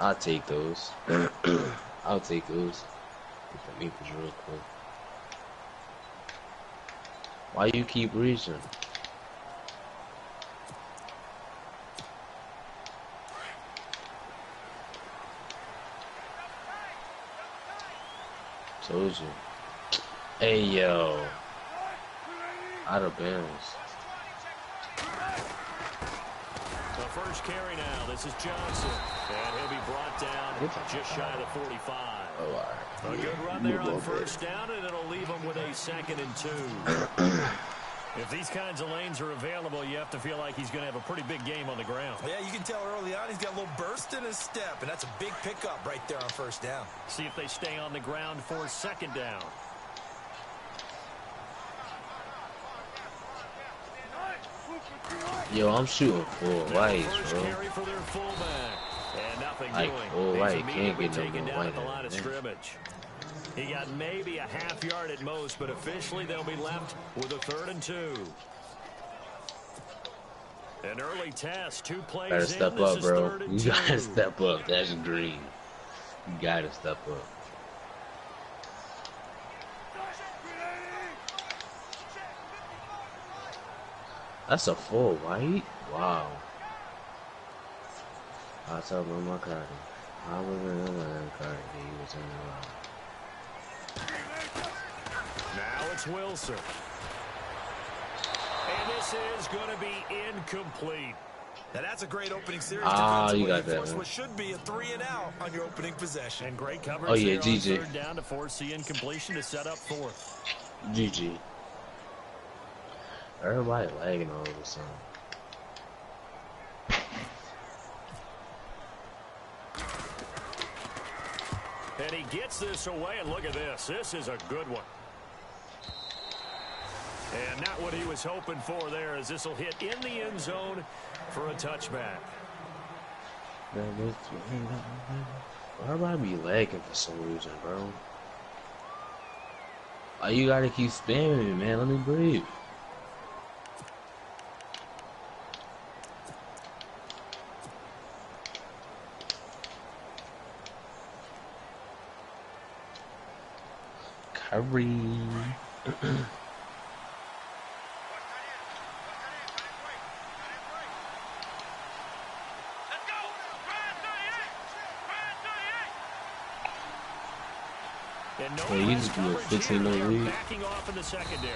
I'll take those. I'll take those. Let me put real quick. Why you keep reaching? Told you. Hey yo. Out of bounds. The first carry now. This is Johnson. And he'll be brought down just shy of the 45. Oh, all right. A good run there on first down, and it'll leave him with a 2nd and 2. If these kinds of lanes are available, you have to feel like he's going to have a pretty big game on the ground. Yeah, you can tell early on he's got a little burst in his step, and that's a big pickup right there on first down. See if they stay on the ground for 2nd down. Yo, I'm shooting full white, bro. Carry for their fullback. And nothing Like doing. full white, can't get taken no down more at the line white. of scrimmage. He got maybe a half yard at most, but officially they'll be left with a 3rd and 2. An early test, 2 plays Gotta in. step This up, is bro. 3rd and You 2. gotta step up. That's green. You gotta step up. That's a full white? Wow. I saw my card. I was in the card. He was in the Now it's Wilson. And this is going to be incomplete. Now that's a great opening series. You got that, man. What should be a 3-and-out on your opening possession. And great coverage. Oh yeah, there on GG. 3rd down to force the incompletion to set up 4th. GG. Everybody lagging all of a sudden. And he gets this away, and look at this. This is a good one. And not what he was hoping for there, as this will hit in the end zone for a touchback. Everybody be lagging for some reason, bro. Oh, you gotta keep spamming me, man. Let me breathe. Curry. And no you just do a 15 no lead. Backing off in the secondary.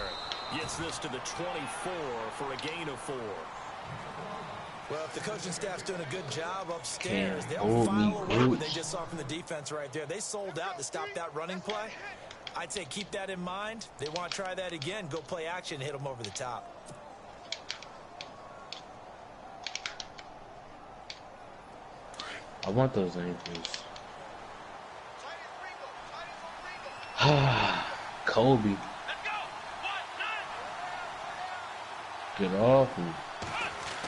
Gets this to the 24 for a gain of 4. Well, if the coaching staff's doing a good job upstairs, Can't they'll hold me, follow what coach. they just saw from the defense right there. They sold out to stop that running play. I'd say keep that in mind. They want to try that again. Go play action, hit them over the top. I want those ankles. Kobe. Get off me.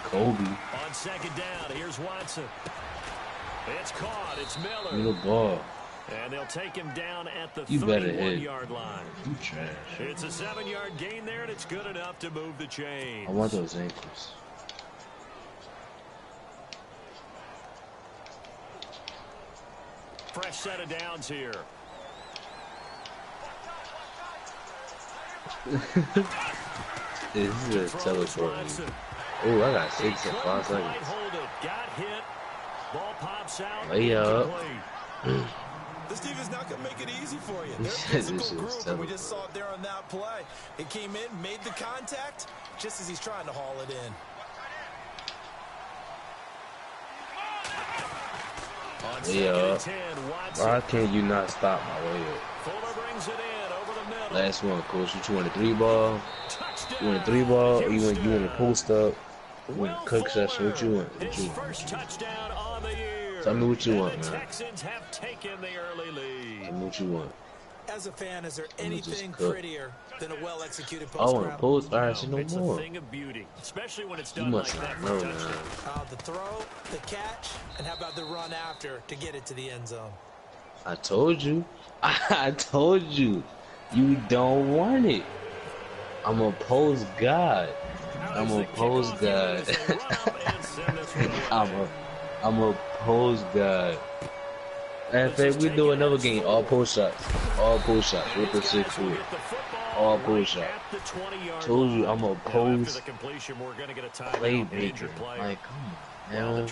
Kobe. On 2nd down, here's Watson. It's caught. It's Miller. Little ball. And they'll take him down at the You better hit. 31-yard line. You trash. It's a 7-yard gain there, and it's good enough to move the chains. I want those ankles. Fresh set of downs here. This is a teleport. Oh, I got 6 and 5 seconds. Hold it. Got hit. Ball pops out. Lay up. This defense not going to make it easy for you. They're a This physical is group, and we terrible. just saw it there on that play. It came in, made the contact, just as he's trying to haul it in. On Lay 2nd up. and 10, Watson. Why can't you not stop my way up? Fuller brings it in over the middle. Last one, coach. You want a 3-ball? Touchdown, You want a 3-ball? Or you want Houston. a post up? You want Will a cook session? What you want? Fuller, his first touchdown on the year. Tell me what you want, And the man. Texans have taken the early lead. Tell me what you want. As a fan, is there Let me just anything cook. prettier than a well-executed I want a post-route? post. Alright, say no It's a more. thing of beauty, especially when it's You done like must that not for a know, touchdown. man. The throw, the catch, and how about the run after to get it to the end zone? I told you. I told you. You don't want it. I'm a post god. I'm a post god. I'm a post guy. In fact, we do another game. All post shots. All post shots with the 6-4. All post shots. Told you I'm a post playmaker. Like, come on, man. I'm a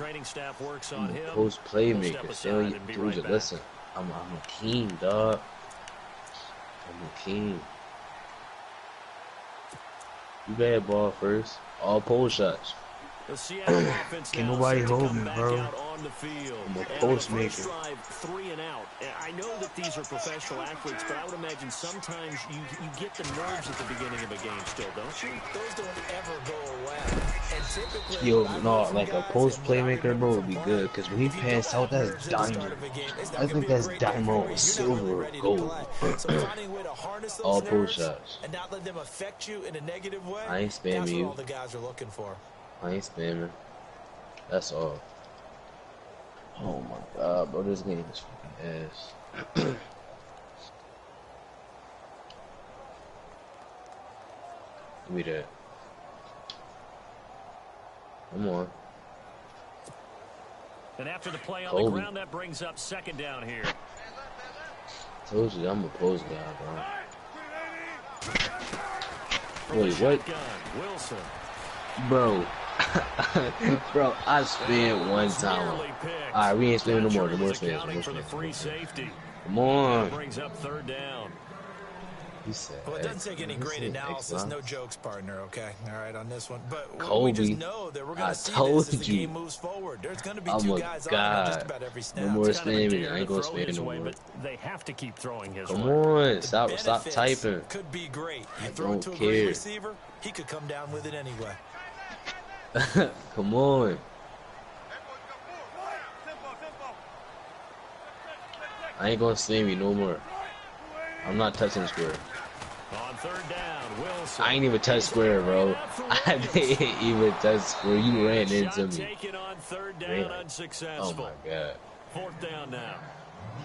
post playmaker. Told you, listen. I'm a king, dog. I'm a king. You bad ball first. All post shots. Can nobody hold me, bro? I'm a post maker. I know that these are professional athletes, but I would imagine sometimes you get the nerves at the beginning of a game still, don't you? Those don't ever go away. And typically, yo, no, like a post playmaker, bro, would be good. Because when he passed out, that's diamond. I think that's diamond or silver or gold. All post shots. And not let them affect you in a negative way. I ain't spamming you. That's what all the guys are looking for. I ain't spamming. That's all. Oh my god, bro, this game is fucking ass. Give me that. Come on. And after the play on the ground, that brings up second down here. Told you I'm a post guy, bro. Wait, what? Wilson. Bro. Bro, I spin one time. Alright, we ain't spinning no more. No more spins. Come on. Brings up third down. He said, well, it doesn't take any great analysis, no jokes, partner. Okay, all right, on this one. But Kobe, we just know that we're going to see this as the game moves forward. There's going to be two guys on just about every snap. No more spamming. I ain't gonna spam no more. But they have to keep throwing his way. Come on, stop typing. Could be great. You I throw it to don't a great care. receiver, he could come down with it anyway. Come on. I ain't gonna spam you no more. I'm not touching the square. On third down, Wilson. I ain't even touch square, bro. I didn't even touch square. You ran into me. Taken on third down, unsuccessful. Oh my god. Fourth down now.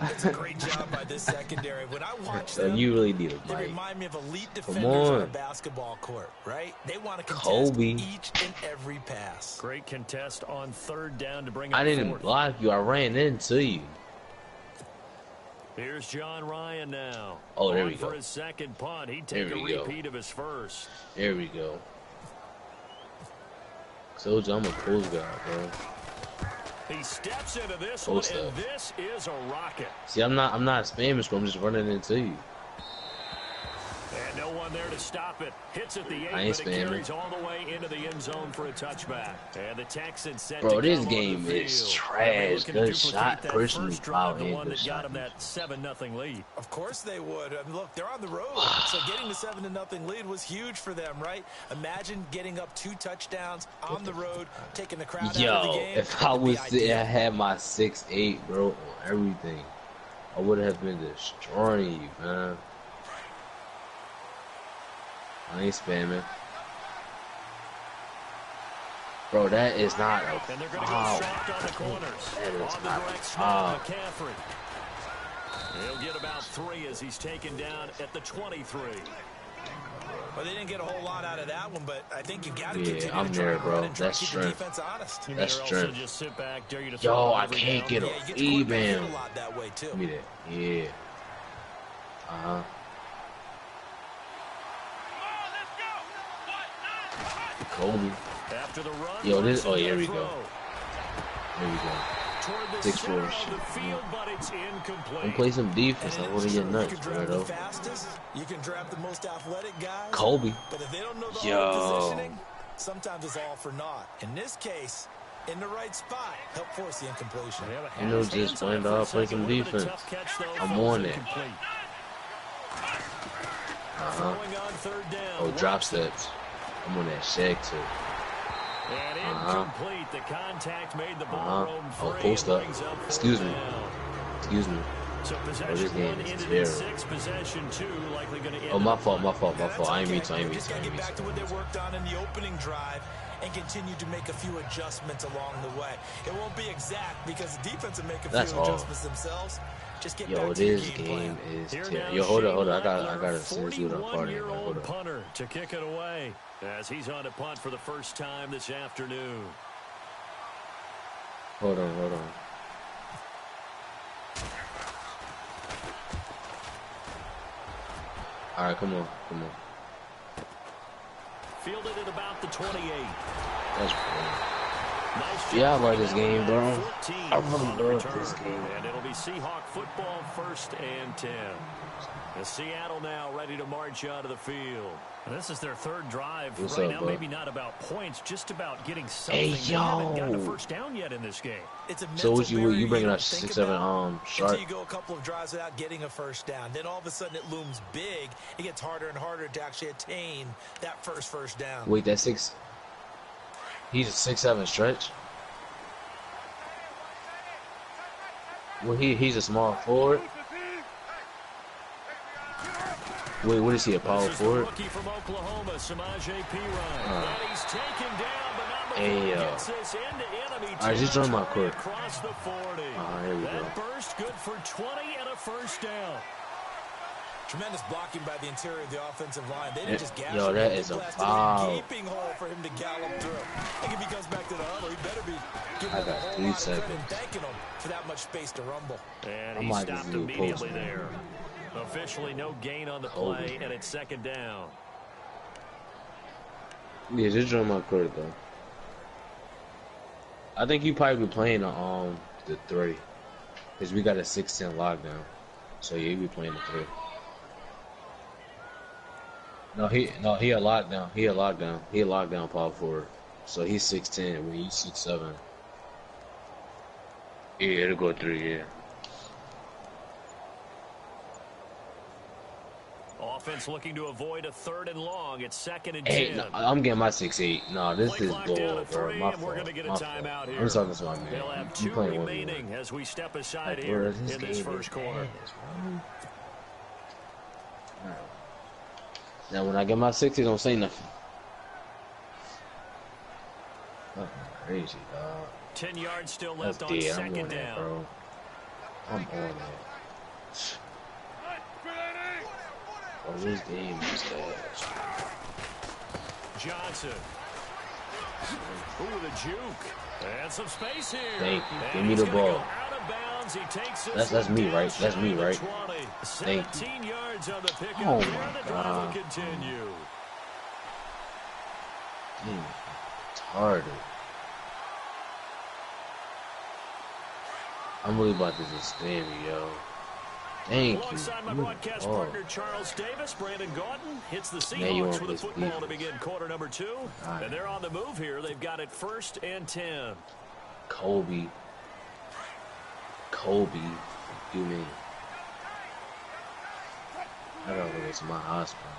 It's a great job by this secondary. When I watch them, you really need a they mic. remind me of elite defenders on a basketball court, right? They want to contest each and every pass. Great contest on third down to bring up I didn't block you. I ran into you. Here's John Ryan now. Oh, there we go. For his second punt, he'd take a repeat of his first. There we go. So I'm a cool guy, bro. He steps into this one, and this is a rocket. See, I'm not spamming, so I'm just running into you. And no one there to stop it. Hits at the 8, but it carries all the way into the end zone for a touchback. And the Texans set bro, to this game is trash. Good shot, personally foul, the one that got him that 7-0 lead. Of course they would. I mean, look, they're on the road, so getting the 7-0 lead was huge for them, right? Imagine getting up 2 touchdowns on the road, taking the crowd out of the game. If I was I had my 6'8", bro, on everything, I would have been destroying you, man. I ain't spamming. Bro, that is not a foul. That is not a foul. He'll get about 3 as he's taken down at the 23. Well, they didn't get a whole lot out of that one, but I think you got to continue I'm there, bro. That's strength. That's strength. Yo, I can't get a rebound. Give me that. Yeah. Uh-huh. Kobe. Yo, this. Oh, here we go. Here we go. 6'4" shit. I'm play some defense. I want to get nuts, bro. You can draft the most athletic guys. Kobe. But if they don't know the positioning, sometimes it's all for naught. In this case, in the right spot, help force the incompletion. You know, just went off, play some defense. I'm on it. Oh, drop steps. I'm on that shag too. The contact made the ball roam free. Oh, post up. Excuse me. Excuse me. So oh, this game is terrible. Oh, my fault. I ain't mean to. Back to what they worked on in the opening drive and continue to make a few adjustments along the way. It won't be exact because the defense will make a few adjustments themselves. Just get back to this game is terrible. Yo, hold on. I gotta send you the party. Hold on. Punter to kick it away as he's on to punt for the first time this afternoon. Hold on, hold on. All right, come on, come on. Fielded at about the 28. That's cool. Nice, yeah, I like this game, bro. I really love this game. And it'll be Seahawk football, 1st and 10. And Seattle now ready to march out of the field. And this is their 3rd drive. What's right up, now, bud? maybe not about points, just about getting something. Hey, They haven't gotten a yo. 1st down yet in this game. It's a So what mental you bringing barrier up don't think 6-7 about sharp? until you go a couple of drives without getting a 1st down. Then all of a sudden it looms big. It gets harder and harder to actually attain that first down. Wait, that's 6. He's a 6-7 stretch. Well, he's a small forward. Wait, what is he, a power forward? Rookie from Oklahoma, Samaje Perine. And he's taken down, but not before Hey, he gets this into enemy all right, just join my territory court. across the 40. Here we That go. burst good for 20 and a 1st down. Tremendous blocking by the interior of the offensive line. They didn't just gash Yo, him. that They is a blasted foul. a gaping hole for him to gallop through. I think if he comes back to the huddle, he better be giving I him a got whole 3 lot of credit seconds. and thanking him for that much space to rumble. And I he might stopped just do a immediately post. there. Officially no gain on the play, and it's 2nd down. Yeah, just join my court though. I think you probably be playing the 3, cause we got a 6-10 lockdown. So yeah, you be playing the 3. No, he a lockdown. He a lockdown power forward. So he's 6'10", when he's 6'7". Yeah, it'll go 3, yeah. Offense looking to avoid a 3rd and long. It's 2nd and 10. Hey, no, I'm getting my 6'8". No, this Play is clock down bull, at bro. 3, My and we're going to get a fault. timeout here. I'm talking to my man. They'll have You 2 playing remaining as we step aside like, here bro, in this 1st quarter. Now, when I get my 60s, don't say nothing. Fucking crazy, dog. 10 yards still That's left on dead. I'm on 2nd that, down. bro. I'm on that. Oh, this game is trash. Johnson. Ooh, the juke. And some space here. Thank you. And Give me he's the gonna go ball. out of bounds. He takes this That's one me, down right? That's shy me, of the right? 20. Thank you. 17 yards on the pickup. Oh, There, my the drive will God. continue. Damn, retarded. I'm really about to just stand me, yo. Thank you. Alongside my Good broadcast Lord. partner, Charles Davis, Brandon Gauton hits the Now you Seahawks want with a this football to defense. begin quarter number 2. Right. And they're on the move here. They've got it 1st and 10. Kobe, you mean? I gotta go to my hospital.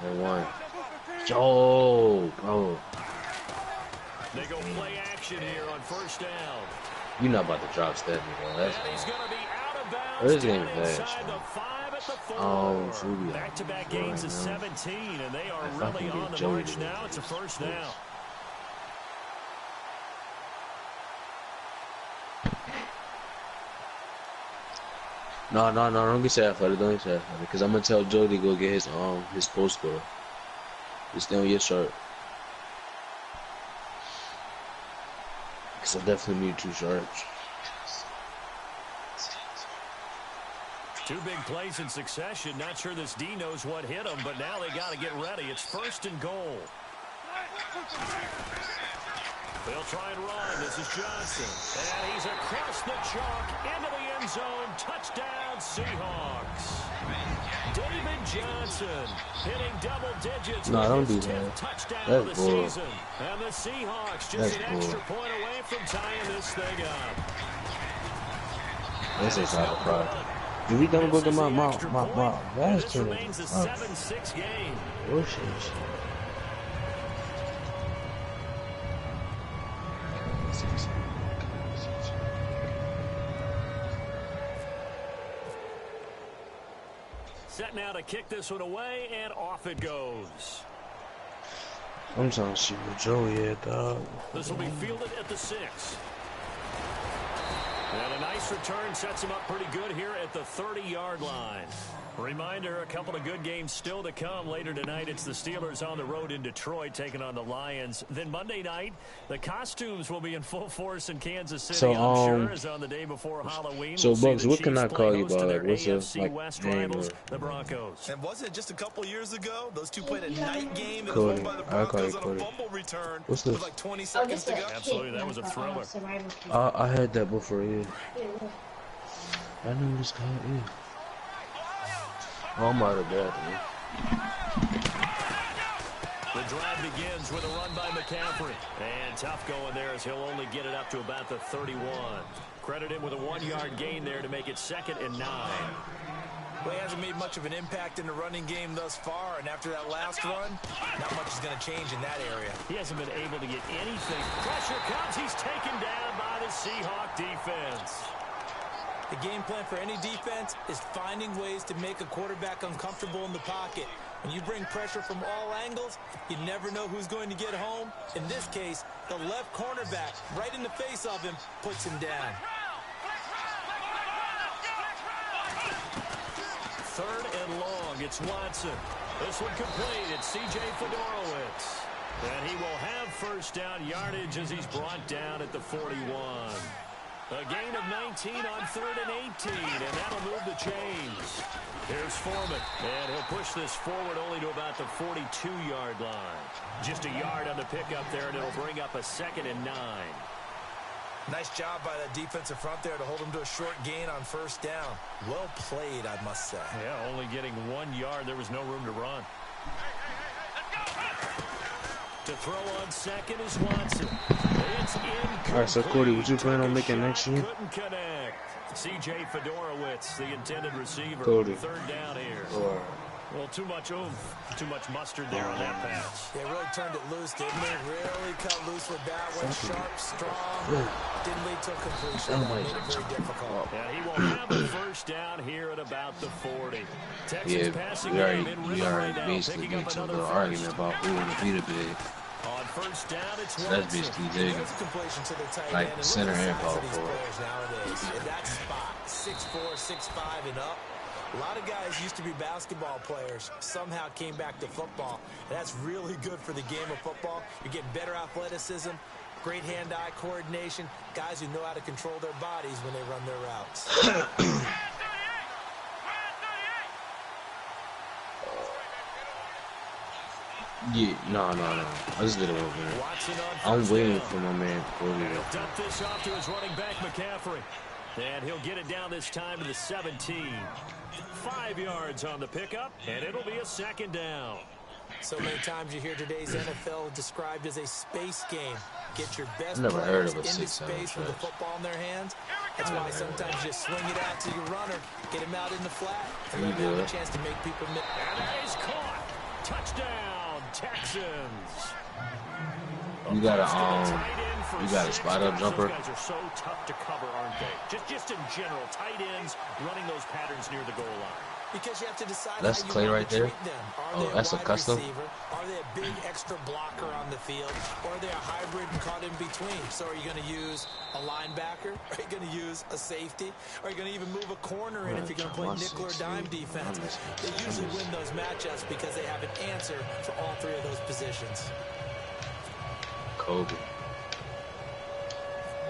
And 1. Yo, bro. They go play action here on 1st down. You're not about to drop Stephanie, bro. That's And he's going to be out of bounds. This game down is inside bad, the 5 at the 4. so we Back-to-back right gains of now. 17, and they are If I really can on get the Joey march to now. get It's a this 1st down. No, don't get sad for it. Don't get sad for it. Because I'm gonna tell Jody to go get his post score. Just stay on your shirt. Because I definitely need 2 shirts. 2 big plays in succession. Not sure this D knows what hit him, but now they got to get ready. It's 1st and goal. They'll try and run. This is Johnson. And he's across the chalk into the end zone. Touchdown, Seahawks. David Johnson hitting double digits No, don't with do his that. 10th touchdown That's of the bull. season. And the Seahawks just That's an bull. extra point away from tying this thing up. This is not a problem. Did we gonna go to my last This turn? remains a 7-6 game. Bullshit. Set now to kick this one away, and off it goes. I'm trying to see where Joey at, dog. This will be fielded at the 6. And a nice return sets him up pretty good here at the 30-yard line. Reminder, a couple of good games still to come. Later tonight, it's the Steelers on the road in Detroit taking on the Lions. Then Monday night, the costumes will be in full force in Kansas City, I'm sure, as on the day before Halloween. So, we'll Bugs, what can I play call you host to about? their Like, what's the AFC West name rivals, or the Broncos. And wasn't it just a couple years ago? Those two played a night game and Cody? won by the I call you Broncos on Cody. a fumble return What's this? with like 20 seconds to go. Absolutely, that was a thriller. I had that before, yeah. I knew this guy is. Oh, I'm out of that, man. The drive begins with a run by McCaffrey. And tough going there as he'll only get it up to about the 31. Credit him with a 1-yard gain there to make it 2nd and 9. Well, he hasn't made much of an impact in the running game thus far, and after that last run, not much is going to change in that area. He hasn't been able to get anything. Pressure comes. He's taken down by the Seahawks defense. The game plan for any defense is finding ways to make a quarterback uncomfortable in the pocket. When you bring pressure from all angles, you never know who's going to get home. In this case, the left cornerback, right in the face of him, puts him down. 3rd and long. It's Watson. This one complete. It's C.J. Fedorowicz. And he will have first down yardage as he's brought down at the 41. A gain of 19 on 3rd and 18, and that'll move the chains. Here's Foreman, and he'll push this forward only to about the 42-yard line. Just a yard on the pickup there, and it'll bring up a 2nd and 9. Nice job by that defensive front there to hold him to a short gain on first down. Well played, I must say. Yeah, only getting 1 yard. There was no room to run. To throw on second is Watson. It's incomplete. All right, so Cody, what you plan on making next year? Couldn't connect. C.J. Fedorowicz, the intended receiver. Cody. 3rd down here. Or Well, too much oomph, too much mustard there on that pass. They really turned it loose, didn't they? Really cut loose with that one. Sharp, strong. Didn't lead to a completion. That made it very difficult. Yeah, he will have a first down here at about the 40. Texans passing we already now, basically get to the argument about who in the Peter big. On first down, it's That's basically big. Like center and power forward. Nowadays, in that spot, 6'4", 6'5", and up. A lot of guys used to be basketball players, somehow came back to football. And that's really good for the game of football. You're getting better athleticism, great hand-eye coordination, guys who know how to control their bodies when they run their routes. Yeah, no. I just did it over there. I'm waiting for my man Cody. He'll dump this off to his running back, McCaffrey. And he'll get it down this time to the 17. 5 yards on the pickup, and it'll be a 2nd down. So many times you hear today's NFL described as a space game. Get your best Never heard players of a into 6-7 space with the football in their hands. That's why sometimes you just swing it out to your runner, get him out in the flat, and let him have a chance to make people miss. And that is caught. Touchdown, Texans. You got a spot up jumper. Those guys are so tough to cover, aren't they? Just in general, tight ends running those patterns near the goal line. Because you have to decide that's how you Clay want right to there. treat them. Oh, that's a custom. Receiver? Are they a big extra blocker on the field? Or are they a hybrid and caught in between? So are you going to use a linebacker? Are you going to use a safety? Are you going to even move a corner in if you're going to play nickel or dime defense? They usually win those matchups because they have an answer for all 3 of those positions. Kobe.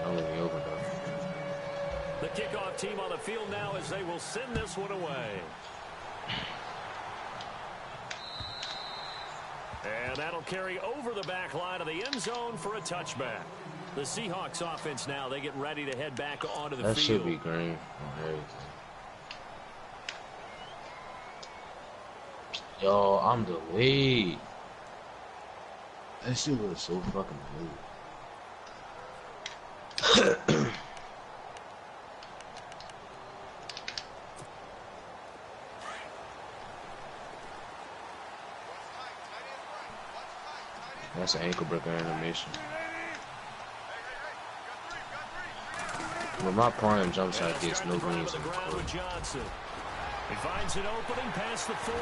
I'm really open though. The kickoff team on the field now as they will send this one away. And that'll carry over the back line of the end zone for a touchback. The Seahawks offense now, they get ready to head back onto the field. That should be green on everything. Yo, I'm delayed. That shit was so fucking good. That's an ankle breaker animation. When my prime jump shot gets no greens in the court. He finds an opening past the 40.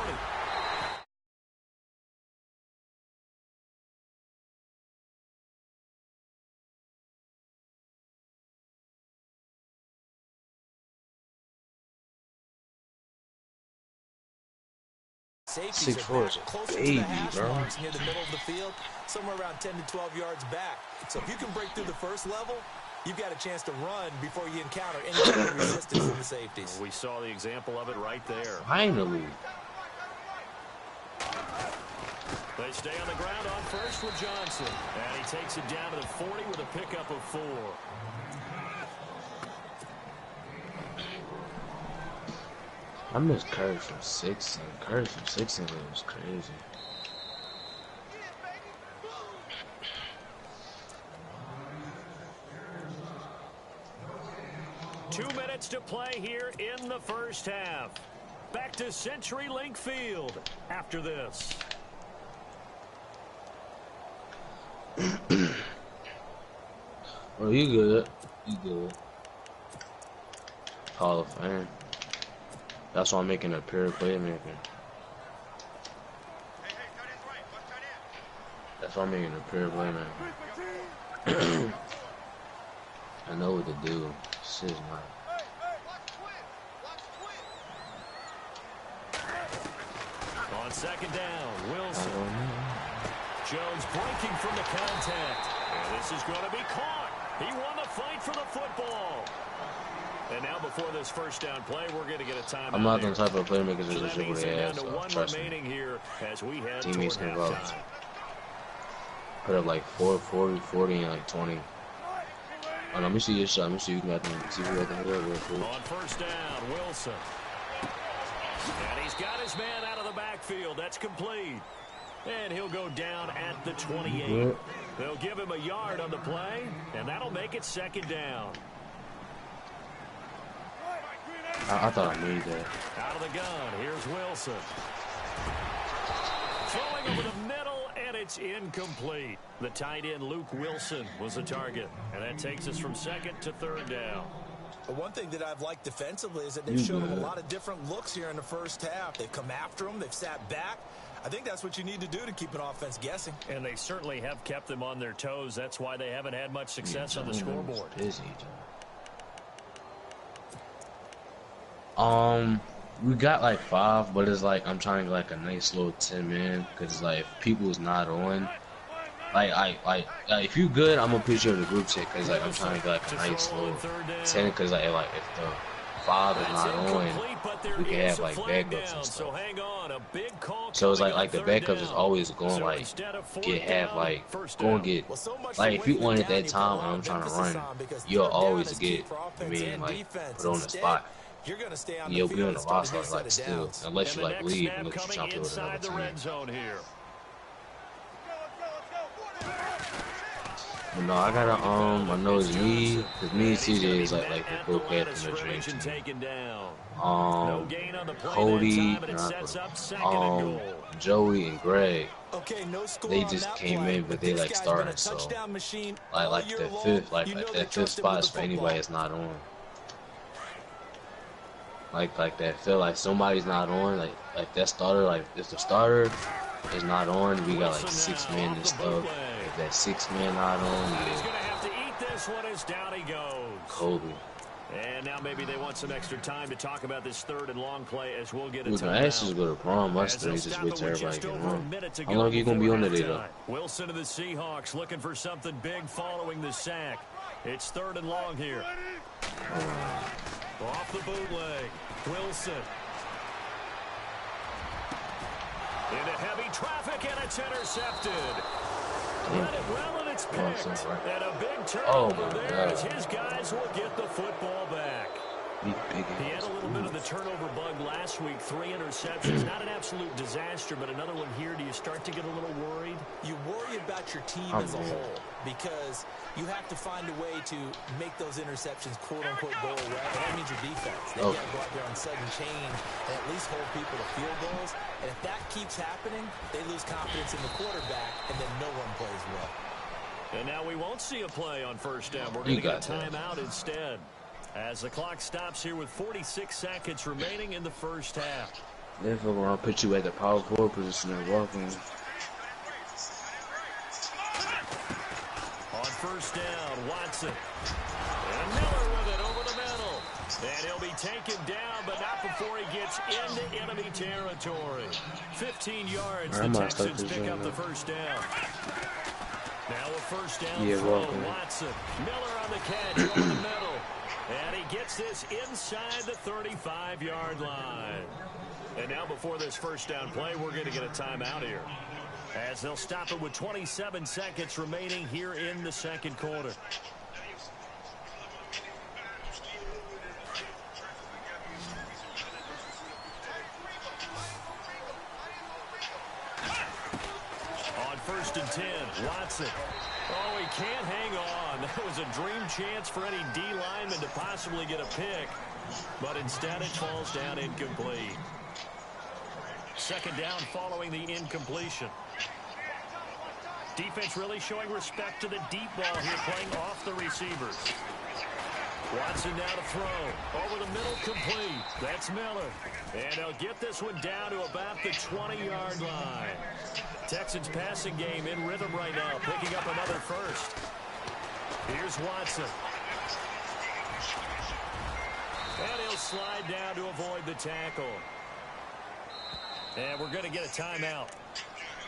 Safeties 6'4" are is back a closer to the baby, hash bro. marks near the middle of the field, somewhere around 10 to 12 yards back. So if you can break through the first level, you've got a chance to run before you encounter any kind of resistance from the safeties. We saw the example of it right there. Finally. They stay on the ground on first with Johnson. And he takes it down to the 40 with a pickup of 4. I missed Curry from 6. And Curry from 6 and it was crazy. Two minutes to play here in the first half. Back to CenturyLink Field after this. Oh, you good. You good. Hall of Fame. That's why I'm making a pure playmaker. That's why I'm making a pure playmaker. I know what to do. Shit is not. On second down, Wilson. Jones breaking from the contact. And this is going to be caught. He won the fight for the football. And now before this first down play, we're going to get a timeout. I'm not the type of playmakers So that that just means over they're their down ass, to so one trust me. remaining here as we head Teammates toward can vote. halftime. Put up like 40, and like 20. Oh, let me see your shot. Let me see if you can see if you got the hit up real quick. On first down, Wilson. And he's got his man out of the backfield. That's complete. And he'll go down at the 28. They'll give him a yard on the play, and that'll make it second down. I thought I made that. Out of the gun, here's Wilson. Throwing over the middle, and it's incomplete. The tight end, Luke Wilson, was the target. And that takes us from second to third down. But one thing that I've liked defensively is that they've shown them a lot of different looks here in the first half. They've come after them. They've sat back. I think that's what you need to do to keep an offense guessing. And they certainly have kept them on their toes. That's why they haven't had much success on the scoreboard. Busy, we got like 5, but it's like I'm trying to get like a nice little 10-man because like if people's not on, like if you good, I'm gonna put you in the group chat because like I'm trying to get like a nice little 10 because like if the 5 is not on, we can have like backups and stuff. So it's like the backups is always going like go and get like if you on at that time and I'm trying to run, you'll always get like put on the spot. You're going to stay on You'll the be on field the roster like still, unless you like leave and let you coming jump to inside the another red team. zone here. But no, I gotta I know it's me, cause me and CJ is like the co-captain of the dream team. Cody, Joey and Greg, they just came in, but they like starting, so like that fifth spot is for anybody that's not on. Like that feel like somebody's not on, like that starter, like if the starter is not on, we got like 6 men and stuff. If that 6 man not on, yeah. Kobe. And now maybe they want some extra time to talk about this third and long play as we'll get a timeout. We can actually go to prom. Us three just wait till everybody get on. How long are you gonna be on today though? Wilson of the Seahawks looking for something big following the sack. It's third and long here. Off the bootleg, Wilson. Into heavy traffic, and it's intercepted. Read it well, and it's picked. And a big turnover there as his guys will get the football back. He had a little bit of the turnover bug last week, 3 interceptions. Not an absolute disaster, but another one here. Do you start to get a little worried? You worry about your team as a whole because you have to find a way to make those interceptions quote-unquote go away. That means your defense. They got to go out there on sudden change and at least hold people to field goals. And if that keeps happening, they lose confidence in the quarterback, and then no one plays well. And now we won't see a play on first down. We're going to get a timeout instead. As the clock stops here with 46 seconds remaining in the first half. Therefore, I'll put you at the power forward position and walking. On first down. Watson. And Miller with it over the middle. And he'll be taken down, but not before he gets into enemy territory. 15 yards, the Texans pick up the first down. Now a first down throw, Watson. Miller on the catch over the middle. And he gets this inside the 35-yard line. And now before this first down play, we're going to get a timeout here, as they'll stop it with 27 seconds remaining here in the second quarter. On 1st and 10, Watson. Oh, he can't hang on. That was a dream chance for any D lineman to possibly get a pick, but instead it falls down incomplete. Second down following the incompletion. Defense really showing respect to the deep ball here, playing off the receivers. Watson now to throw. Over the middle, complete. That's Miller. And they'll get this one down to about the 20-yard line. Texans passing game in rhythm right now, picking up another first. Here's Watson. And he'll slide down to avoid the tackle. And we're going to get a timeout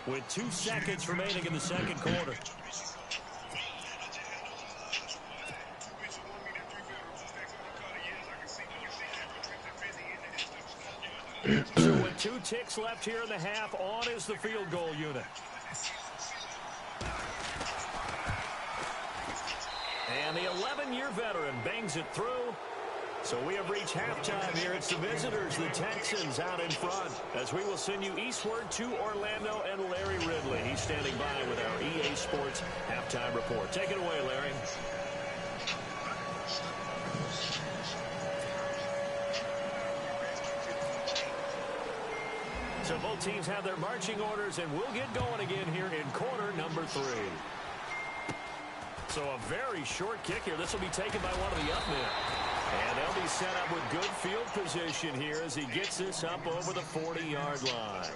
with 2 seconds remaining in the second quarter. So with 2 ticks left here in the half, on is the field goal unit. And the 11-year veteran bangs it through. So we have reached halftime here. It's the visitors, the Texans, out in front, as we will send you eastward to Orlando and Larry Ridley. He's standing by with our EA Sports halftime report. Take it away, Larry. So both teams have their marching orders, and we'll get going again here in quarter number 3. So a very short kick here. This will be taken by one of the up men. And they'll be set up with good field position here as he gets this up over the 40-yard line.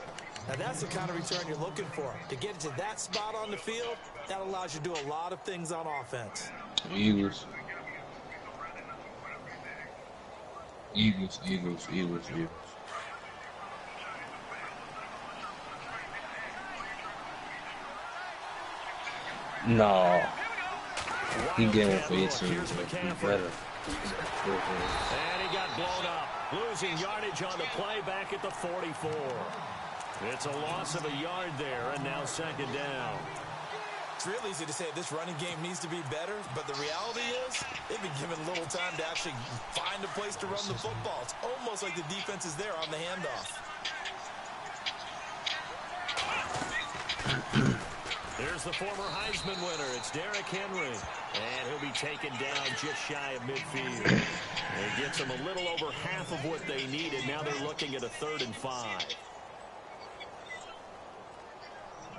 Now that's the kind of return you're looking for. To get to that spot on the field, that allows you to do a lot of things on offense. Eagles. Eagles. No. He getting for 18. Better. And he got blown up. Losing yardage on the play back at the 44. It's a loss of a yard there, and now second down. It's real easy to say this running game needs to be better, but the reality is they've been given little time to actually find a place to run the football. It's almost like the defense is there on the handoff. There's the former Heisman winner. It's Derrick Henry. And he'll be taken down just shy of midfield. It gets them a little over half of what they needed. Now they're looking at a 3rd and 5.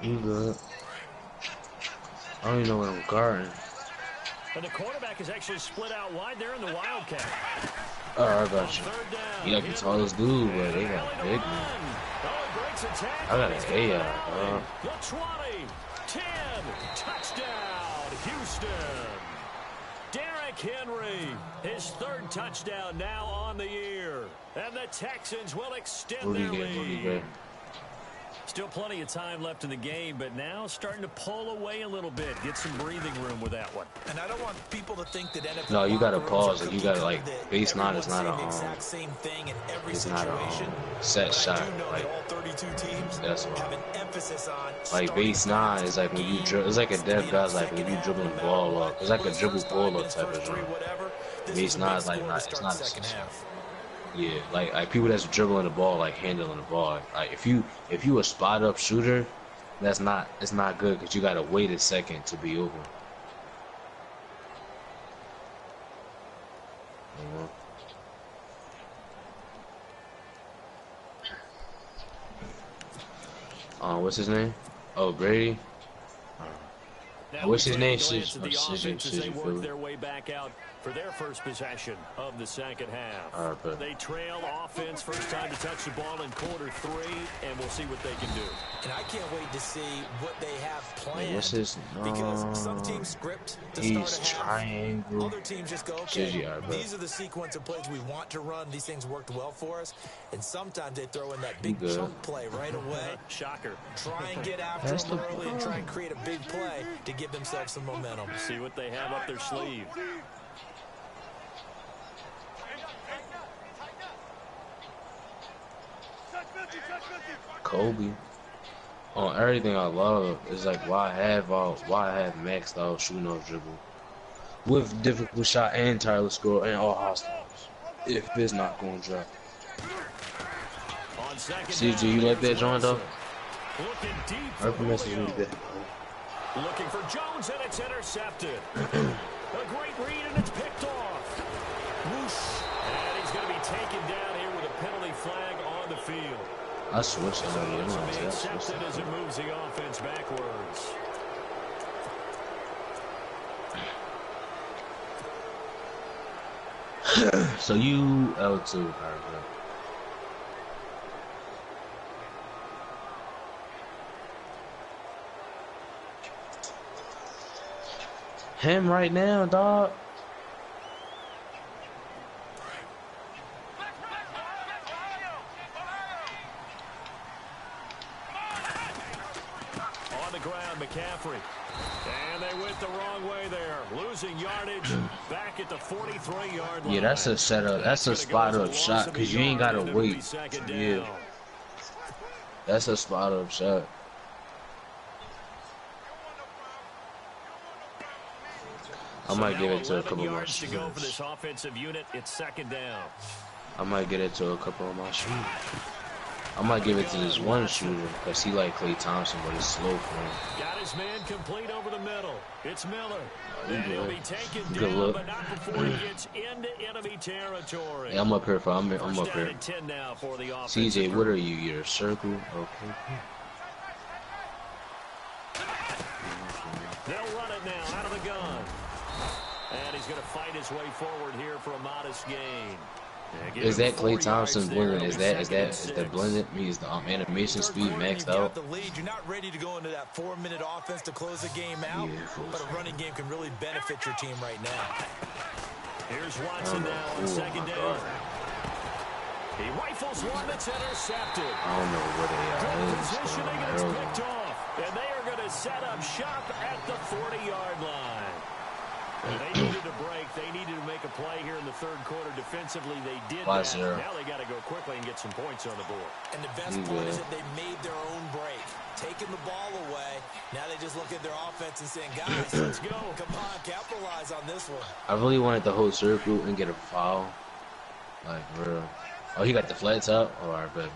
You good. I don't even know what I'm guarding. And the quarterback is actually split out wide there in the Wildcat. Oh, I got you. He like the tallest dude, but they got big man. I got an AI, The 20, 10, touchdown, Houston. Derrick Henry, his 3rd touchdown now on the year. And the Texans will extend their lead. Still plenty of time left in the game, but now starting to pull away a little bit. Get some breathing room with that one. And I don't want people to think that NFL. No, you gotta pause it. You gotta like base 9 is not a exact same thing in every it's not situation. a set shot. Like all 32 teams that's what have an emphasis on. Like base 9 is like when you it's like a dead guy's like when you dribbling the ball up. It's like a dribble ball up type of thing. Base 9 is like not it's not a second half. Yeah, like people that's dribbling the ball, like handling the ball. Like if you a spot up shooter, it's not good because you gotta wait a second to be open. What's his name? Oh, Brady. What's his name? The offense as they work their way back out for their first possession of the second half. Alright, they trail offense first time to touch the ball in quarter 3, and we'll see what they can do. And I can't wait to see what they have planned. Hey, what's this? Because some teams script to He's start a half. triangle. Other teams just go, okay, these are the sequence of plays we want to run. These things worked well for us. And sometimes they throw in that big chunk play right away. Shocker. Try and get after them early and try and create a big play to give themselves some momentum. See what they have up their sleeve. Kobe. On everything I love is like why I have maxed out shooting off dribble with difficult shot and tireless score and all hostiles. If it's not going to drop. CG, you like that, John? Though. Looking for Jones, and it's intercepted. A great read, and it's picked off. Whoosh. And he's going to be taken down here with a penalty flag on the field. I switched on the intercepted as it moves the offense backwards. So you L2, him right now, dog. On the ground, McCaffrey. And they went the wrong way there. Losing yardage back at the 43-yard line. Yeah, that's a setup. That's a spot up shot because you ain't got to wait. Yeah. That's a spot up shot. I might give it to a couple more shooters. For this offensive unit, it's second down. I might get it to a couple of my shooters. I might give it to this one shooter because he like Klay Thompson, but it's slow for him. Got his man complete over the middle. It's Miller. And he'll be taken Good down, look. but not before he gets into enemy territory. Hey, I'm up here for I'm up here. 10 now for the CJ, what are you? You're a circle? Okay. They'll run it now out of the gun. And he's going to fight his way forward here for a modest gain. Is that Klay Thompson blended? Is that blended? Means the animation speed maxed out? The lead. You're not ready to go into that 4-minute offense to close the game out, but a running game can really benefit your team right now. Here's Watson now on second down. He rifles one that's intercepted. I don't know what they are. Positioning and it's picked off, and they are going to set up shop at the 40-yard line. They needed a break. They needed to make a play here in the third quarter. Defensively, they did that. Now they got to go quickly and get some points on the board. And the best part is that they made their own break. Taking the ball away. Now they just look at their offense and saying, guys, let's go. Come on, capitalize on this one. I really wanted the whole circle and get a foul. Like, real. Oh, he got the flat top? Oh, alright, bet.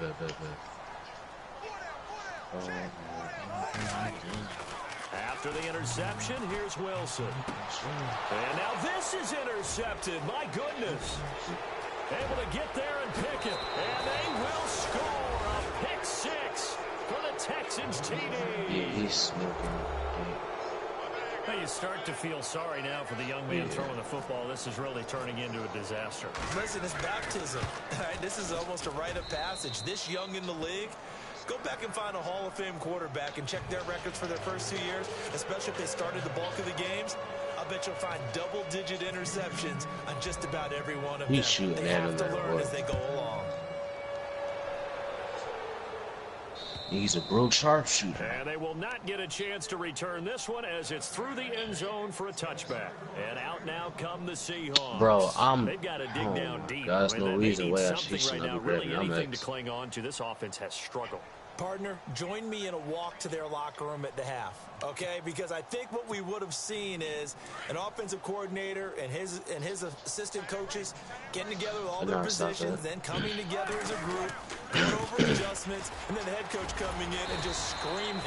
After the interception, here's Wilson. And now this is intercepted. My goodness. Able to get there and pick it. And they will score a pick six for the Texans TD. Yeah, he's smoking. Now you start to feel sorry now for the young man throwing the football. This is really turning into a disaster. Listen, it's baptism. This is almost a rite of passage. This young in the league, go back and find a Hall of Fame quarterback and check their records for their first 2 years, especially if they started the bulk of the games. I bet you'll find double-digit interceptions on just about every one of them. They have to learn as they go along. He's a broke sharpshooter. And they will not get a chance to return this one as it's through the end zone for a touchback. And out now come the Seahawks. Bro, they've got to dig down deep. There's no reason why I should right now. Really anything to cling on to. This offense has struggled. Partner, join me in a walk to their locker room at the half, okay? Because I think what we would have seen is an offensive coordinator and his assistant coaches getting together with all their positions, then coming together as a group, going over adjustments, and then the head coach coming in and just screaming,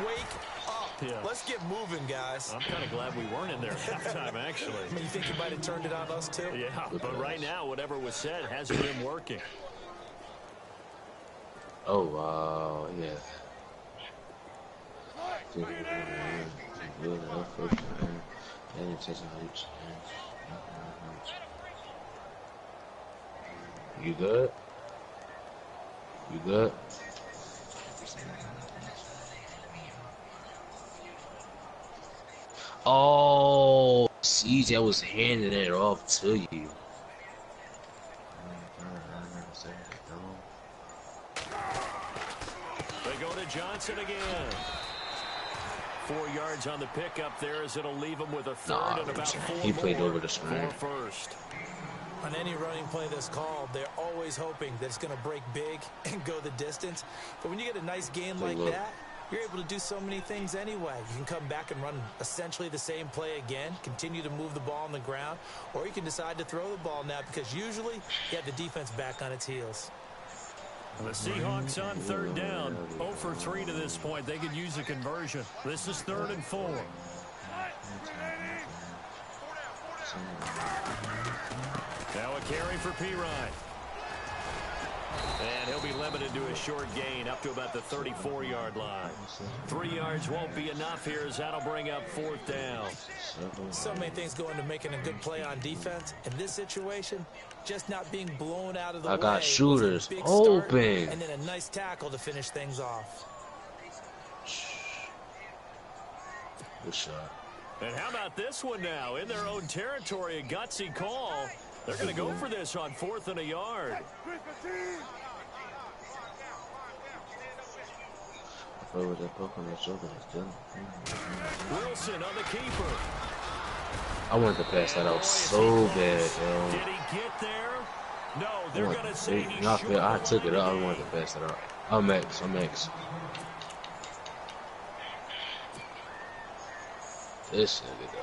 "Wake up! Yeah. Let's get moving, guys." I'm kind of glad we weren't in there at halftime, actually. I mean, you think you might have turned it on us too? Yeah, but right now, whatever was said hasn't been working. Oh, wow, yeah. You good? You good? Oh, CJ was handing it off to you. They go to Johnson again. 4 yards on the pickup there as it'll leave him with a third and about 4 he played more over the screen. for first. On any running play that's called, they're always hoping that it's going to break big and go the distance. But when you get a nice game like that, you're able to do so many things anyway. You can come back and run essentially the same play again, continue to move the ball on the ground, or you can decide to throw the ball now because usually you have the defense back on its heels. The Seahawks on third down. 0 for 3 to this point. They could use a conversion. This is 3rd and 4. Now a carry for Pirine. And he'll be limited to a short gain up to about the 34-yard line. 3 yards won't be enough here as that'll bring up 4th down. So many things go into making a good play on defense. In this situation, just not being blown out of the way. I got shooters open. open. And then a nice tackle to finish things off. Good shot. And how about this one now? In their own territory, a gutsy call. They're going to go for this on 4th and a yard. Wilson on the keeper. I wanted to pass that out so bad, yo. Did he get there? No, they're going to say he not fair. I took it out. I wanted to pass it out. I'm X. This nigga, dog.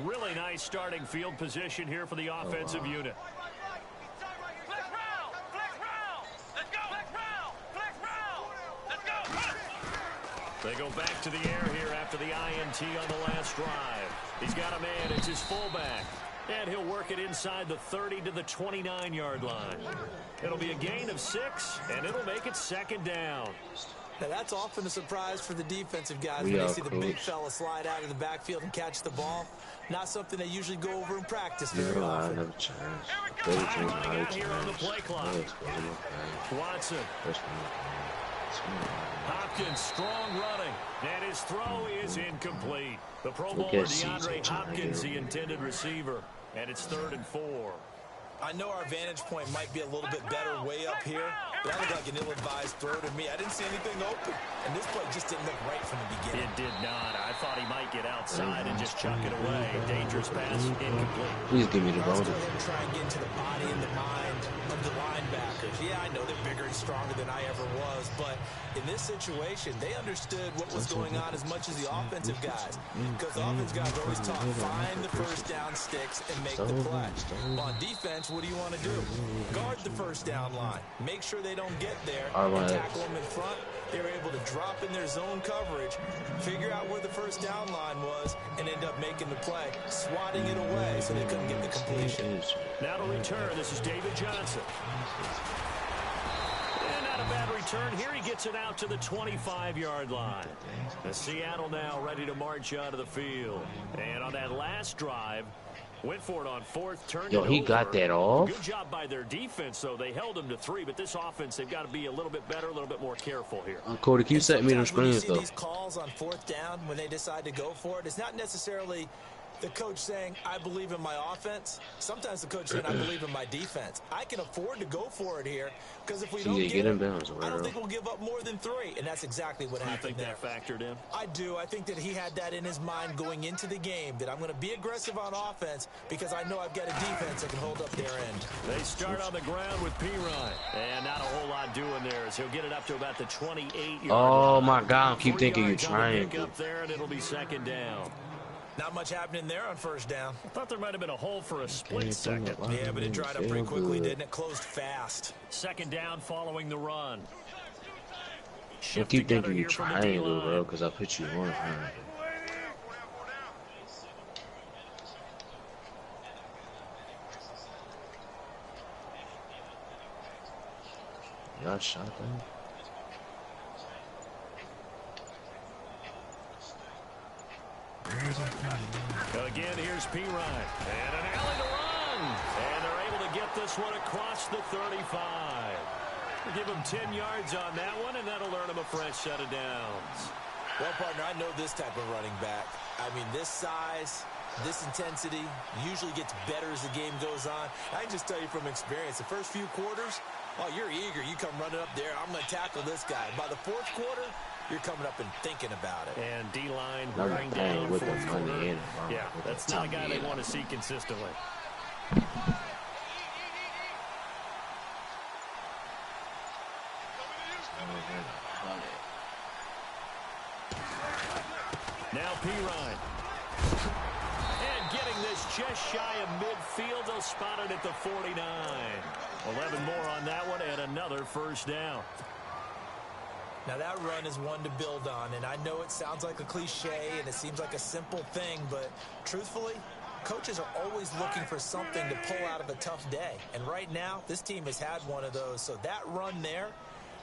Really nice starting field position here for the offensive unit. They go back to the air here after the INT on the last drive. He's got a man. It's his fullback. And he'll work it inside the 30 to the 29-yard line. It'll be a gain of 6, and it'll make it 2nd down. Now that's often a surprise for the defensive guys when they see the big fella slide out of the backfield and catch the ball. Not something they usually go over in practice very often. Here on the play clock. Watson. Hopkins, strong running. And his throw is incomplete. The Pro Bowler DeAndre Hopkins, the intended receiver. And it's 3rd and 4. I know our vantage point might be a little bit better way up here, but that looked like an ill-advised throw to me. I didn't see anything open, and this play just didn't look right from the beginning. It did not. I thought he might get outside and just chuck it away. Dangerous pass, incomplete. Please give me the ball. Let's go ahead and try and get into the body and the mind of the linebackers. Yeah, I know they're bigger and stronger than I ever was, but in this situation, they understood what was going on as much as the offensive guys, because the offensive guys are always taught, find the first down sticks and make the play. On defense, what do you want to do? Guard the first down line. Make sure they don't get there and tackle them in front. They were able to drop in their zone coverage, figure out where the first down line was, and end up making the play, swatting it away so they couldn't get the completion. Now to return, this is David Johnson. And not a bad return. Here he gets it out to the 25-yard line. The Seattle now ready to march out of the field. And on that last drive, went for it on 4th, turned it over. He got that off. Good job by their defense, though. They held him to 3, but this offense, they've got to be a little bit better, a little bit more careful here. Cody, can you set me the screens, though? These calls on 4th down when they decide to go for it, it's not necessarily the coach saying, I believe in my offense. Sometimes the coach saying, I believe in my defense. I can afford to go for it here because if we don't get it, I don't think we'll give up more than 3, and that's exactly what happened there. You think that factored in? I do. I think that he had that in his mind going into the game, that I'm going to be aggressive on offense because I know I've got a defense that can hold up their end. They start on the ground with Pirine, and not a whole lot doing there as he'll get it up to about the 28-yard line. Oh, my God. I keep thinking you're trying to. Up there, and it'll be 2nd down. Not much happening there on 1st down. I thought there might have been a hole for a split second. Yeah, but it dried up pretty quickly, didn't it? Closed fast. 2nd down following the run. I keep thinking you're trying to, bro, because I put you on. Y'all shot them. Again, here's P. Ryan. And an alley to run. And they're able to get this one across the 35. We'll give him 10 yards on that one, and that'll earn him a fresh set of downs. Well, partner, I know this type of running back. I mean, this size, this intensity usually gets better as the game goes on. I can just tell you from experience, the first few quarters, oh, you're eager. You come running up there, I'm going to tackle this guy. By the fourth quarter, you're coming up and thinking about it. And D-line wearing down with the fourth quarter. money in. Yeah, that's not a guy they want to see consistently. Now P. Ryan. And getting this just shy of midfield. They'll spot it at the 49. 11 more on that one and another first down. Now that run is one to build on, and I know it sounds like a cliche and it seems like a simple thing, but truthfully, coaches are always looking for something to pull out of a tough day. And right now, this team has had one of those. So that run there,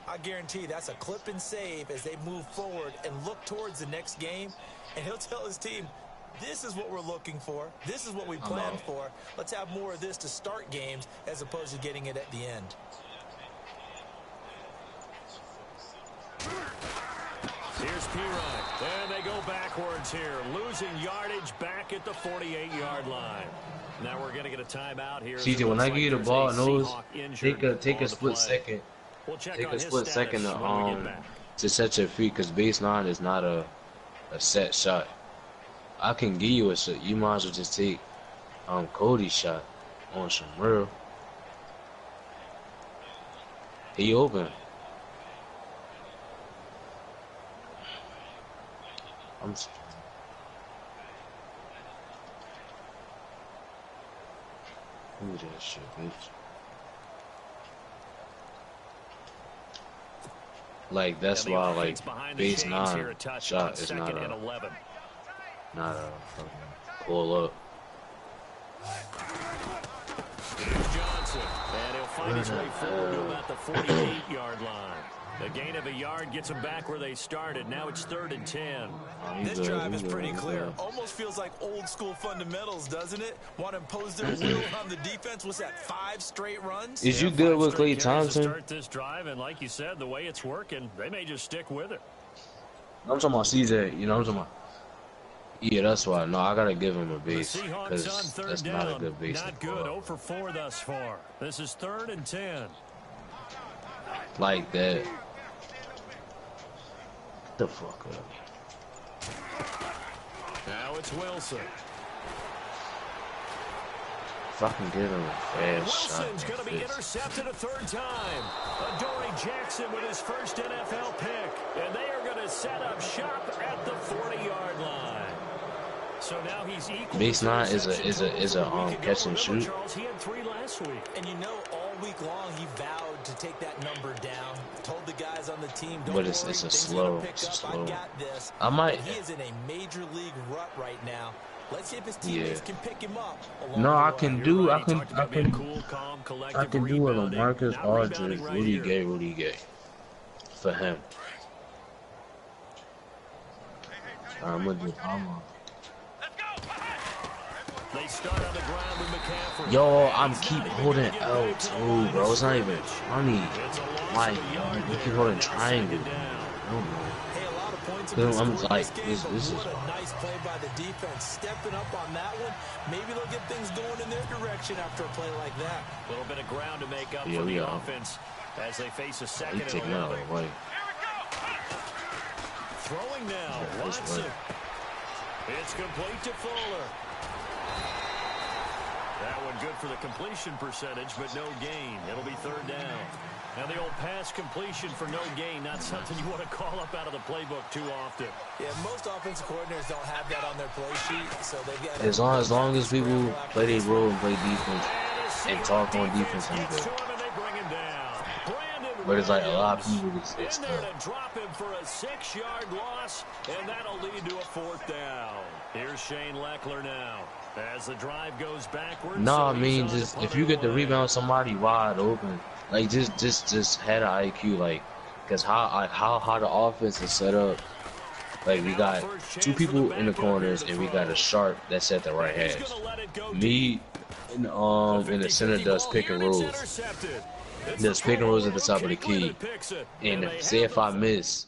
I guarantee that's a clip and save as they move forward and look towards the next game. And he'll tell his team, this is what we're looking for. This is what we planned for. Let's have more of this to start games as opposed to getting it at the end. Here's P. Ryan. And they go backwards here. Losing yardage back at the 48-yard line. Now we're going to get a timeout here. CJ, when I give you the ball, nose, take a split second. Take a split second to set your feet, because baseline is not a set shot. I can give you a shot. You might as well just take Cody's shot on some real. He open. I'm Who that shit, bitch? Like, that's why, like, base 9 shot is not a fucking pull up. Johnson, and he'll find his way forward to about the 48-yard line. The gain of a yard gets them back where they started. Now it's 3rd and 10. This drive is pretty clear. Almost feels like old school fundamentals, doesn't it? Want to impose their will on the defense. What's that, 5 straight runs? Is you good with Klay Thompson? Start this drive, and like you said, the way it's working, they may just stick with it. I'm talking about CJ. You know, I'm talking about. Yeah, that's why. No, I gotta give him a base because that's not a good base. Not good. 0 for 4 thus far. This is 3rd and 10. Like that. Get the fuck up. Now it's Wilson. If I can get him a fast shot. Wilson's going to be intercepted a 3rd time. Adoree Jackson with his first NFL pick. And they are going to set up shop at the 40-yard line. So now he's equal. Base 9 is a catch and shoot. He had 3 last week. And you know, all week long he vowed to take that number down. Told the guys on the team, don't but worry, it's a things slow, gonna pick up. I got this. I might. He is in a major league rut right now. Let's see if his teammates can pick him up. No, I can do it on Marcus Aldridge, Rudy Gay. For him. I'm gonna They start on the ground with McCaffrey. Yo, I'm keep holding L2, bro. It's not even funny. Like, you keep holding triangle. I don't know. Hey, a lot of points I'm like, this is what a nice play by the defense. Stepping up on that one. Maybe they'll get things going in their direction after a play like that. A little bit of ground to make up for the offense as they face a 2nd and 11. Throwing now, Watson. It's complete to Fuller. That one good for the completion percentage, but no gain. It'll be 3rd down. Now the old pass completion for no gain, not something you want to call up out of the playbook too often. Yeah, most offensive coordinators don't have that on their play sheet, so they've got as long as people play their role and play defense and talk on defense, I'm good. But it's like a lot of people just say stuff. Drop him for a 6-yard loss, and that'll lead to a 4th down. Here's Shane Leckler now. As the drive goes backwards. No, I mean, just if you get the rebound, somebody wide open, Like just had an IQ, like, cause how the offense is set up. Like we got two people in the corners and we got a sharp that's at the right hash. Me and the center does pick and rolls. Does pick and rolls at the top of the key. And say if I miss,